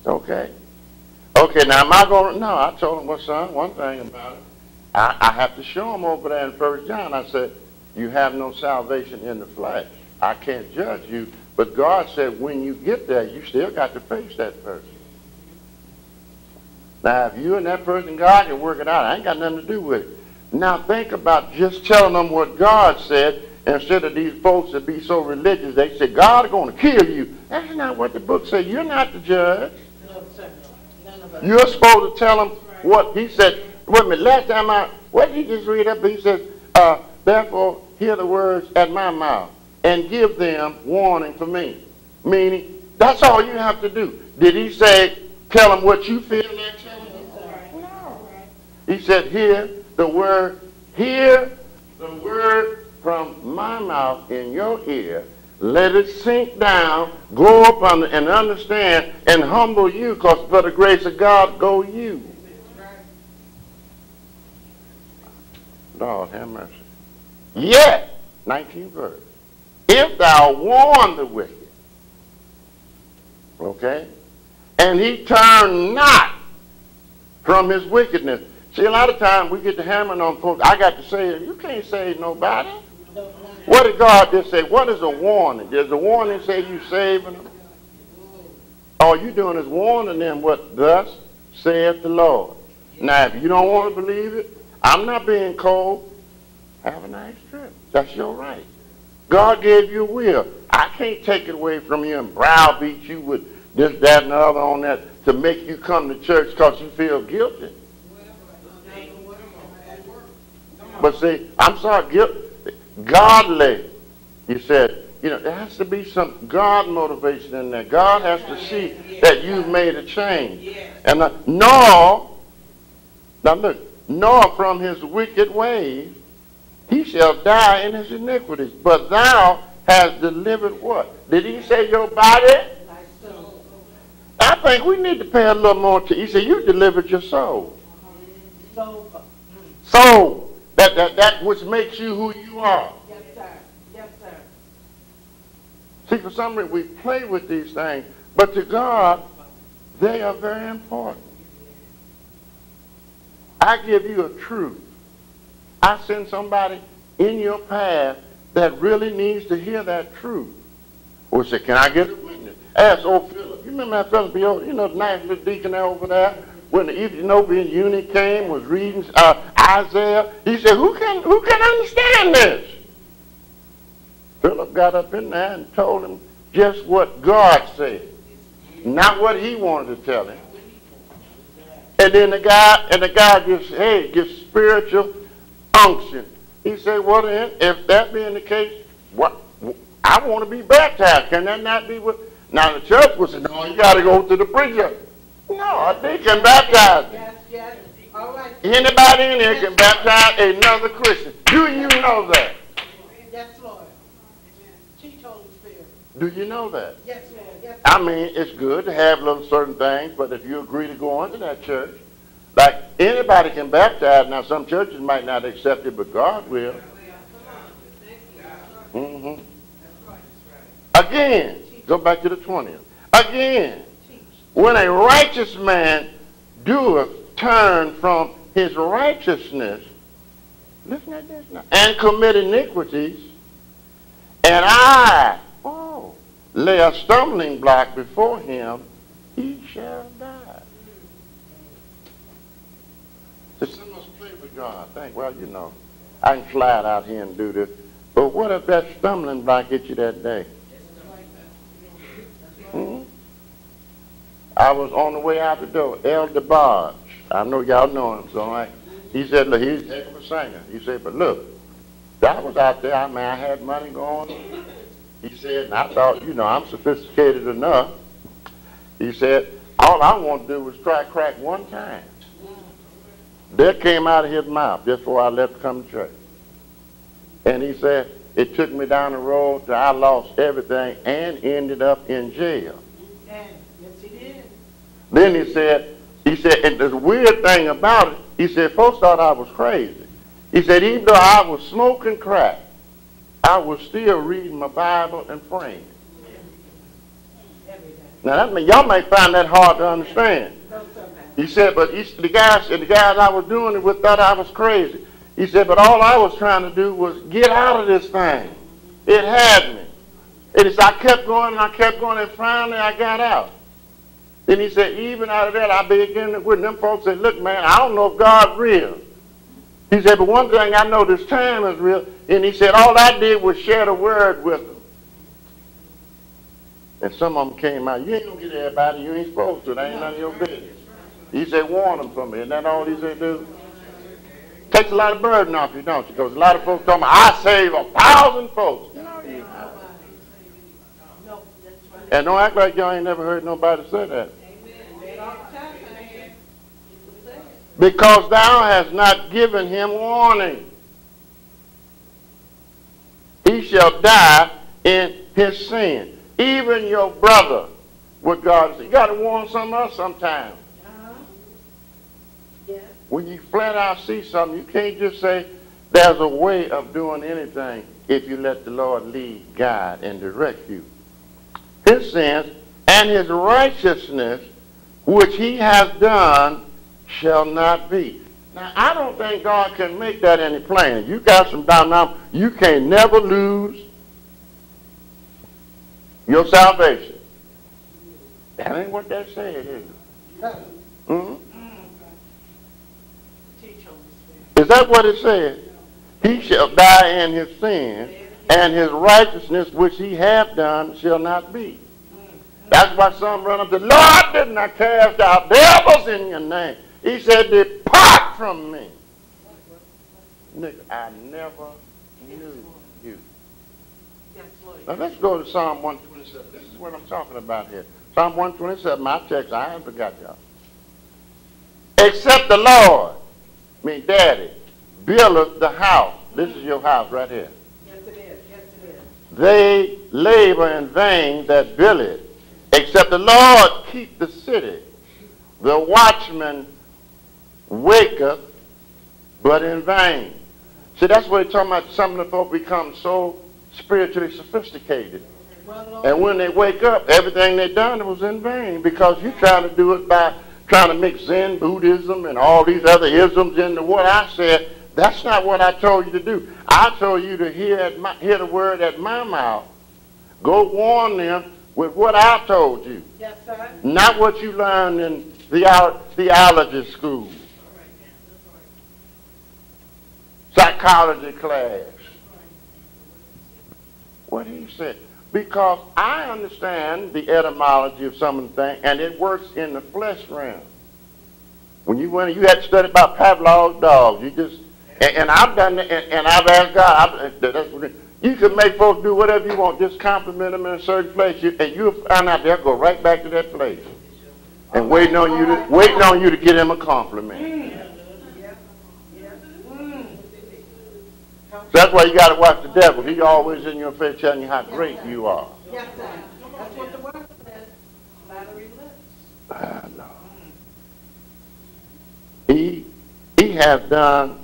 Okay. Okay, now am I going to, no, I told him, well, son, one thing about it. I have to show him over there in 1 John. I said, you have no salvation in the flesh. I can't judge you. But God said, when you get there, you still got to face that person. Now, if you and that person, God can work it out. I ain't got nothing to do with it. Now, think about just telling them what God said instead of these folks that be so religious. They say, God is going to kill you. That's not what the book says. You're not the judge. No, sir. None of us. You're supposed to tell them what he said. Wait a minute, last time what did he just read up? He says, therefore, hear the words at my mouth and give them warning for me. Meaning, that's all you have to do. Did he say, tell them what you feel like telling them? No. He said, hear the word from my mouth in your ear. Let it sink down, go up under, and understand, and humble you, because for the grace of God go you. Lord have mercy. Yet, 19th verse, if thou warn the wicked, okay, and he turn not from his wickedness. See, a lot of times we get to hammering on folks. I got to say, you can't save nobody. What did God just say? What is a warning? Does the warning say you saving them? All you doing is warning them what thus saith the Lord. Now, if you don't want to believe it, I'm not being cold. Have a nice trip. That's your right. God gave you a will. I can't take it away from you and browbeat you with this, that, and the other on that to make you come to church because you feel guilty. But see, I'm sorry, godly. He said, you know, there has to be some God motivation in there. God has to see that you've made a change. And nor from his wicked ways he shall die in his iniquities. But thou hast delivered what? Did he say your body? I think we need to pay a little more attention. He said you delivered your soul. Soul. That which makes you who you are. Yes, sir. Yes, sir. See, for some reason we play with these things, but to God, they are very important. I give you a truth. I send somebody in your path that really needs to hear that truth. Or say, can I get a witness? Ask old Philip. You remember that Philip, you know, the nice little deacon over there? When the Ethiopian eunuch came, was reading Isaiah, he said, who can understand this? Philip got up in there and told him just what God said, not what he wanted to tell him. And then the guy gets spiritual unction. He said, well then, if that being the case, what I want to be baptized. Can that not be what? Now the church would say, no, you got to go to the preacher. No, they can baptize them. Yes. All right. Anybody in here can baptize another Christian. Do you know that? Yes, Lord. Teach Holy Spirit. Do you know that? Yes, Lord. Yes, Lord. I mean, it's good to have little certain things, but if you agree to go into that church, like anybody can baptize. Now, some churches might not accept it, but God will. Mm-hmm. Again, go back to the 20th. Again, when a righteous man doeth turn from his righteousness, listen at this now, and commit iniquities, and I lay a stumbling block before him, he shall die. So some of us play with God. Think, well, you know, I can fly out here and do this. But what if that stumbling block hit you that day? I was on the way out the door. Elder Barge. I know y'all know him, so he said, look, he's a heck of a singer. He said, but look, I was out there. I mean, I had money going. He said, and I thought, you know, I'm sophisticated enough. He said, all I want to do was try crack one time. That came out of his mouth just before I left to come to church. And he said, it took me down the road till I lost everything and ended up in jail. Yes, he did. Then he said, and the weird thing about it, he said, folks thought I was crazy. He said, even though I was smoking crack, I was still reading my Bible and praying. Now, y'all may find that hard to understand. He said, but the guys I was doing it with thought I was crazy. He said, but all I was trying to do was get out of this thing. It had me. And he said, I kept going and I kept going, and finally I got out. Then he said, even out of that, I began to, with them folks said, look, man, I don't know if God's real. He said, but one thing I know, this time is real. And he said, all I did was share the word with them. And some of them came out, you ain't going to get everybody, you ain't supposed to, that ain't none of your business. He said, warn them for me. Isn't that all he said do? Takes a lot of burden off you, don't you? Because a lot of folks tell me, I save 1,000 folks. And don't act like y'all ain't never heard nobody say that. Because thou hast not given him warning. He shall die in his sin. Even your brother, what God said. You got to warn some of us sometime. When you flat out see something, you can't just say there's a way of doing anything if you let the Lord lead, guide, and direct you. His sins and his righteousness, which he has done, shall not be. Now, I don't think God can make that any plainer. You got some down now. You can never lose your salvation. That ain't what that said, is it? Mm-hmm. Is that what it said? He shall die in his sin, and his righteousness which he hath done shall not be. That's why some run up to, Lord, didn't I cast out devils in your name? He said, depart from me. Nigga, I never knew you. Now let's go to Psalm 127. This is what I'm talking about here. Psalm 127, my text, I haven't forgot y'all. Except the Lord, Daddy, buildeth the house. This is your house right here. Yes, it is. Yes, it is. They labor in vain that build it. Except the Lord keep the city. The watchman waketh, but in vain. See, that's what he's talking about. Some of the folk become so spiritually sophisticated. And when they wake up, everything they done was in vain, because you're trying to do it by trying to mix Zen, Buddhism, and all these other isms into what I said. That's not what I told you to do. I told you to hear the word at my mouth. Go warn them with what I told you. Yes, sir. Not what you learned in theology school. Psychology class. What he said. Because I understand the etymology of some of the things, and it works in the flesh realm. When you had to study about Pavlov's dogs, you just, and I've done it, and I've asked God, you can make folks do whatever you want, just compliment them in a certain place, and you'll find out they'll go right back to that place, and waiting on you to get him a compliment. That's why you got to watch the devil. He's always in your face telling you how great you are. Yes, sir. That's what the word says. Flattery lips. No. He has done